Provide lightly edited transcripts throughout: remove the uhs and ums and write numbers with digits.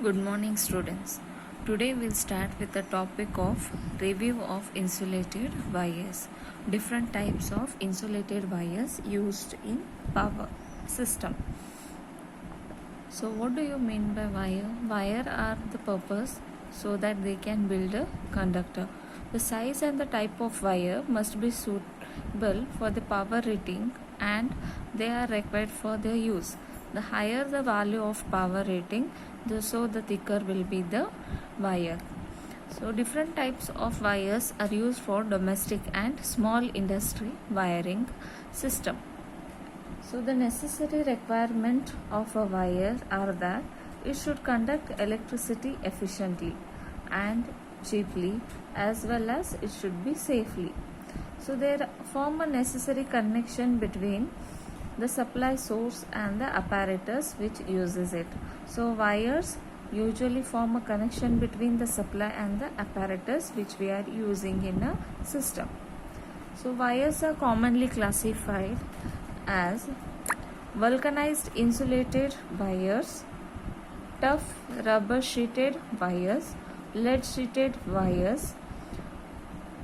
Good morning, students. Today we'll start with the topic of review of insulated wires. Different types of insulated wires used in power system. So what do you mean by wire? Wire are the purpose so that they can build a conductor. The size and the type of wire must be suitable for the power rating and they are required for their use. The higher the value of power rating, so the thicker will be the wire. So different types of wires are used for domestic and small industry wiring system. So the necessary requirement of a wire are that it should conduct electricity efficiently and cheaply, as well as it should be safely. So they form a necessary connection between the supply source and the apparatus which uses it. So wires usually form a connection between the supply and the apparatus which we are using in a system. So wires are commonly classified as vulcanized insulated wires, tough rubber sheeted wires, lead sheeted wires,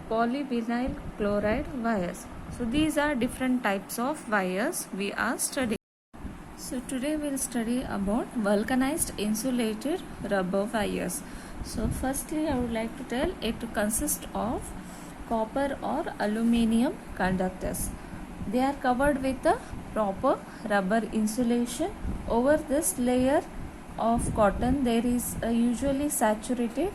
polyvinyl chloride wires. So these are different types of wires we are studying. So today we'll study about vulcanized insulated rubber wires. So firstly I would like to tell it consists of copper or aluminium conductors. They are covered with a proper rubber insulation. Over this layer of cotton there is a usually saturated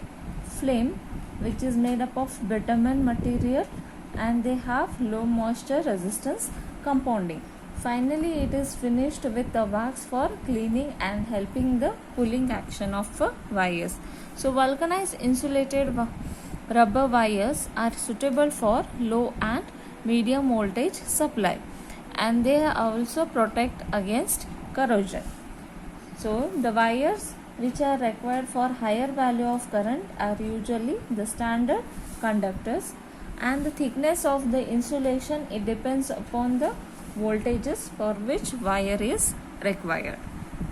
film which is made up of bitumen material and they have low moisture resistance compounding. Finally, it is finished with the wax for cleaning and helping the pulling action of wires. So vulcanized insulated rubber wires are suitable for low and medium voltage supply and they also protect against corrosion. So the wires which are required for higher value of current are usually the standard conductors, and the thickness of the insulation, it depends upon the voltages for which wire is required.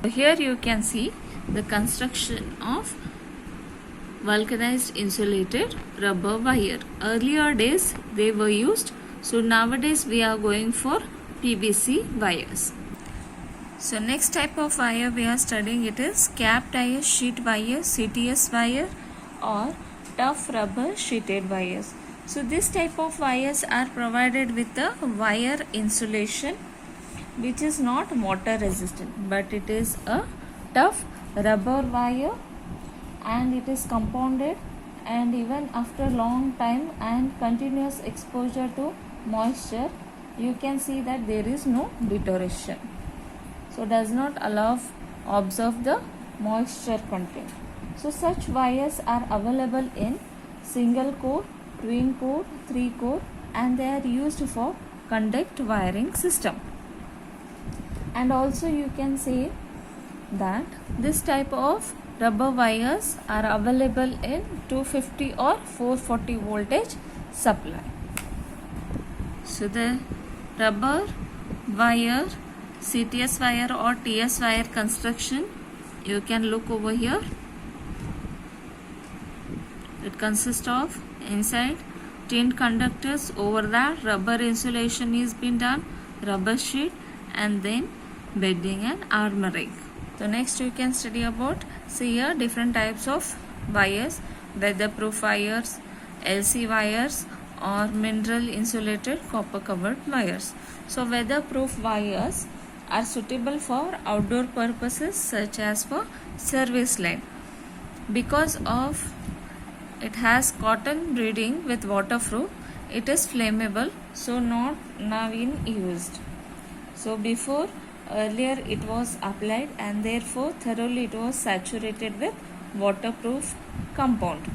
So here you can see the construction of vulcanized insulated rubber wire. Earlier days they were used, so nowadays we are going for PVC wires. So next type of wire we are studying, it is capped iron sheet wire, CTS wire, or tough rubber sheeted wires. So this type of wires are provided with a wire insulation which is not water resistant, but it is a tough rubber wire and it is compounded, and even after long time and continuous exposure to moisture you can see that there is no deterioration. So does not observe the moisture content. So such wires are available in single core, twin core, 3 core, and they are used for conduct wiring system. And also you can say that this type of rubber wires are available in 250 or 440 voltage supply. So the rubber wire, CTS wire or TS wire construction, you can look over here. It consists of inside tin conductors, over that rubber insulation is been done, rubber sheet, and then bedding and armoring. So next you can study about, see here different types of wires, weatherproof wires, LC wires, or mineral insulated copper covered wires. So weatherproof wires are suitable for outdoor purposes such as for service line. Because of it has cotton braiding with waterproof, it is flammable, so not now in used. So before, earlier it was applied and therefore thoroughly it was saturated with waterproof compound.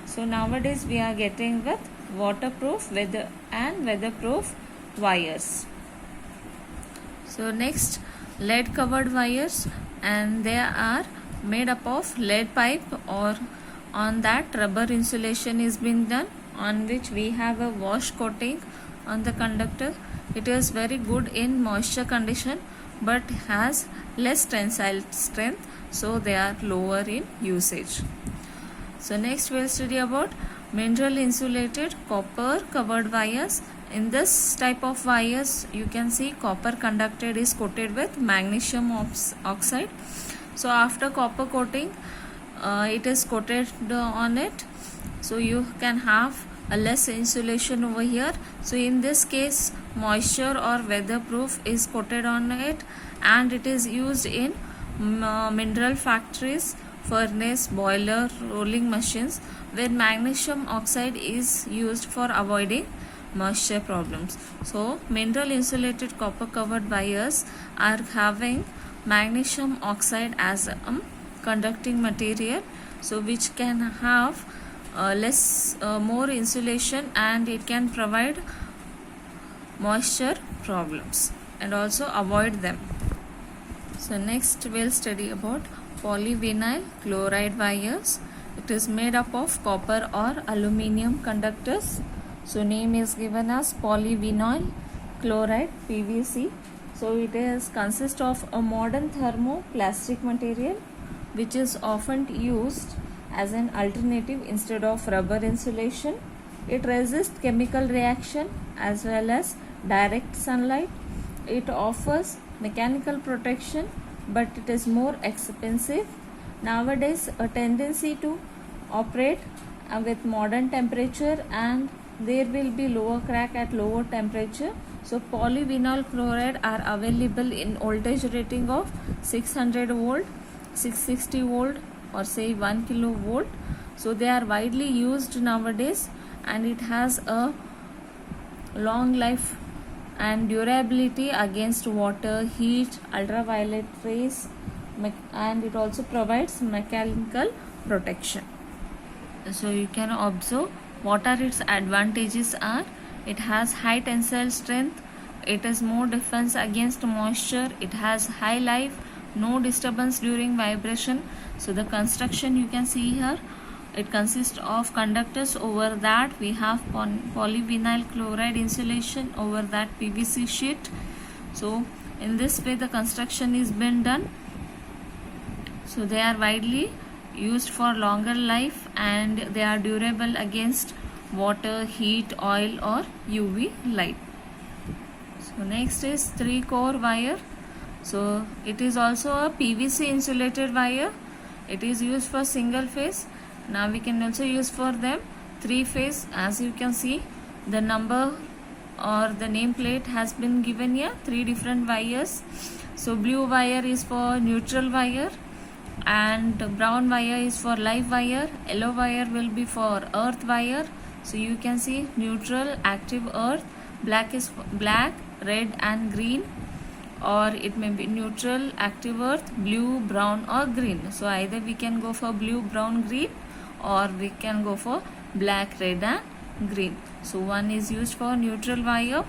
So nowadays we are getting with waterproof weatherproof wires. So next, lead covered wires, and they are made up of lead pipe, or on that rubber insulation is been done, on which we have a wash coating on the conductor. It is very good in moisture condition but has less tensile strength so they are lower in usage. So next we'll study about mineral insulated copper covered wires. In this type of wires, you can see copper conducted is coated with magnesium oxide. So after copper coating, it is coated on it, so you can have a less insulation over here. So in this case, moisture or weatherproof is coated on it, and it is used in mineral factories, furnace, boiler, rolling machines, where magnesium oxide is used for avoiding moisture problems. So mineral insulated copper covered wires are having magnesium oxide as a conducting material, so which can have more insulation, and it can provide moisture problems and also avoid them. So next we'll study about polyvinyl chloride wires. It is made up of copper or aluminium conductors. So name is given as polyvinyl chloride, PVC. So it is consist of a modern thermoplastic material which is often used as an alternative instead of rubber insulation. It resists chemical reaction as well as direct sunlight. It offers mechanical protection, but it is more expensive. Nowadays, a tendency to operate with modern temperature, and there will be lower crack at lower temperature. So polyvinyl chloride are available in voltage rating of 600 volt, 660 volt, or say 1 kilovolt. So they are widely used nowadays, and it has a long life and durability against water, heat, ultraviolet rays, and it also provides mechanical protection. So you can observe what are its advantages are. It has high tensile strength, it has more defense against moisture, it has high life, no disturbance during vibration. So the construction you can see here, it consists of conductors, over that we have polyvinyl chloride insulation, over that PVC sheet. So in this way the construction is been done. So they are widely used for longer life, and they are durable against water, heat, oil, or UV light. So next is 3-core wire. So it is also a PVC insulated wire. It is used for single phase. Now we can also use for them 3 phase. As you can see, the number or the nameplate has been given here, 3 different wires. So blue wire is for neutral wire, and brown wire is for live wire, yellow wire will be for earth wire. So you can see neutral, active earth, black is black, red and green, or it may be neutral, active earth, blue, brown or green. So either we can go for blue, brown, green, or we can go for black, red and green. So one is used for neutral wire,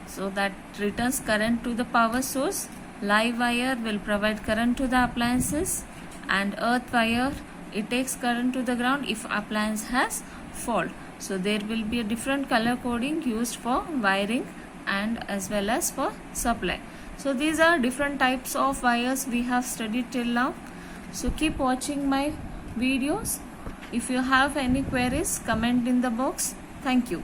so that returns current to the power source. Live wire will provide current to the appliances, and earth wire, it takes current to the ground if appliance has fault. So there will be a different color coding used for wiring and as well as for supply. So these are different types of wires we have studied till now. So keep watching my videos. If you have any queries, comment in the box. Thank you.